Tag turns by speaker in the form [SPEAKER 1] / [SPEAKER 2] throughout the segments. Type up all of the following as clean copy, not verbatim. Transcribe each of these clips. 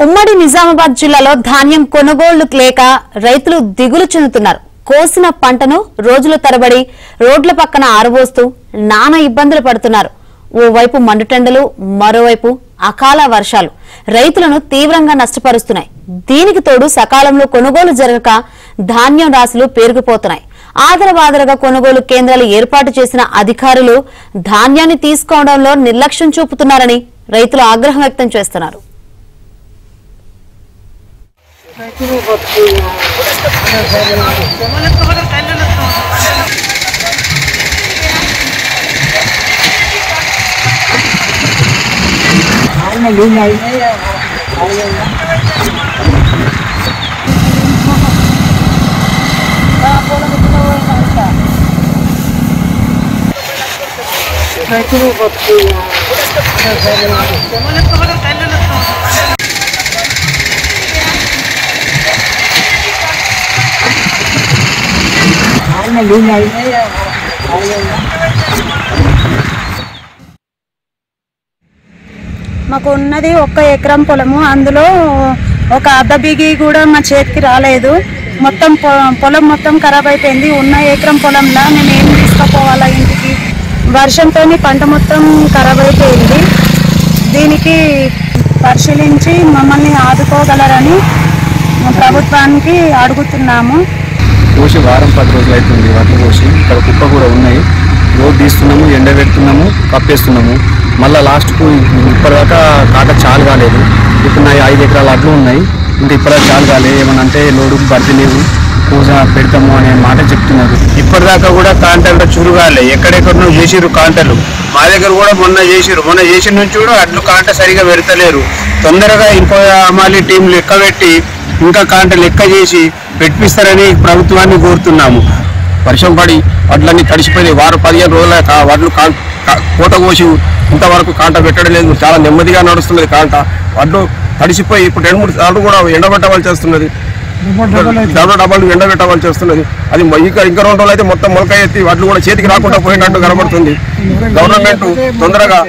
[SPEAKER 1] ఉమ్మడి నిజామాబాద్ జిల్లాలో ధాన్యం కొనుగోళ్లు లేక రైతులు దిగులు చెందుతున్నారు. కోసిన పంటను రోజుల తరబడి రోడ్ల పక్కన ఆరబోస్తూ నానా ఇబ్బందులు పడుతున్నారు. ఓవైపు మండుటెండలు, మరోవైపు అకాల వర్షాలు రైతులను తీవ్రంగా నష్టపరుస్తున్నాయి. దీనికి తోడు సకాలంలో కొనుగోలు జరగక ధాన్యం రాశులు పేరుకుపోతున్నాయి. ఆదరబాదరగా కొనుగోలు కేంద్రాలు ఏర్పాటు చేసిన అధికారులు ధాన్యాన్ని తీసుకోవడంలో నిర్లక్ష్యం చూపుతున్నారని రైతులు ఆగ్రహం వ్యక్తం చేస్తున్నారు.
[SPEAKER 2] మాకు ఉన్నది 1 ఎకరం పొలము. అందులో ఒక అర్ధ బిగి కూడా మా చేతికి రాలేదు. మొత్తం పొలం మొత్తం ఖరాబ్ అయిపోయింది. ఉన్న ఎకరం పొలంలో మేము ఏం తీసుకుపోవాలా ఇంటికి? వర్షంతో పంట మొత్తం ఖరాబ్ అయిపోయింది. దీనికి పరిశీలించి మమ్మల్ని ఆదుకోగలరని ప్రభుత్వానికి అడుగుతున్నాము.
[SPEAKER 3] కోసి వారం 10 రోజులు అవుతుంది. వడ్లు కోసి ఇక్కడ కుప్ప కూడా ఉన్నాయి. రోడ్ తీస్తున్నాము, ఎండబెడుతున్నాము, కప్పేస్తున్నాము. మళ్ళీ లాస్ట్కు ఇప్పటిదాకా కాట చాలు కాలేదు. ఇప్పుడు నా 5 ఎకరాల అడ్లు ఉన్నాయి. ఇంకా ఇప్పటిదాకా చాలు కాలేదు. ఏమన్నా అంటే లోడు భర్తీ లేవు, పూజ పెడతాము అనే మాట చెప్తున్నారు.
[SPEAKER 4] ఇప్పటిదాకా కూడా కాంటలు చురుగాలే, ఎక్కడెక్కడో చేసిరు కాంటలు. మా దగ్గర కూడా మొన్న చేసిన నుంచి కూడా అడ్లు కాంట సరిగా పెడతలేరు. తొందరగా ఇంకో అమాలి టీంలు లెక్క పెట్టి ఇంకా కాంట లెక్క చేసి పెట్టిస్తారని ప్రభుత్వాన్ని కోరుతున్నాము.
[SPEAKER 3] వర్షం పడి వడ్లన్నీ తడిసిపోయి 15 రోజుల వడ్లు కోత కోసి ఇంతవరకు కాంట పెట్టడం లేదు. చాలా నెమ్మదిగా నడుస్తున్నది కాంట. వడ్లు తడిసిపోయి ఇప్పుడు 2-3 సార్లు కూడా ఎండబెట్టవలసి వస్తున్నది. డబల్ ఎండబెట్టవలసి వస్తున్నది. అది ఇంకా 2 రోజులు అయితే మొత్తం మొలక ఎత్తి వడ్లు కూడా చేతికి రాకుండా పోయినట్టు కనబడుతుంది. గవర్నమెంట్ తొందరగా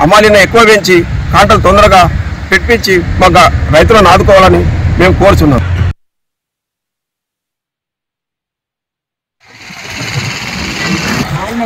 [SPEAKER 3] అమాలిని ఎక్కువ పెంచి కాంటలు తొందరగా పెట్టించి మాకు రైతులను ఆదుకోవాలని మేము కోరుచున్నాం.
[SPEAKER 2] అవునా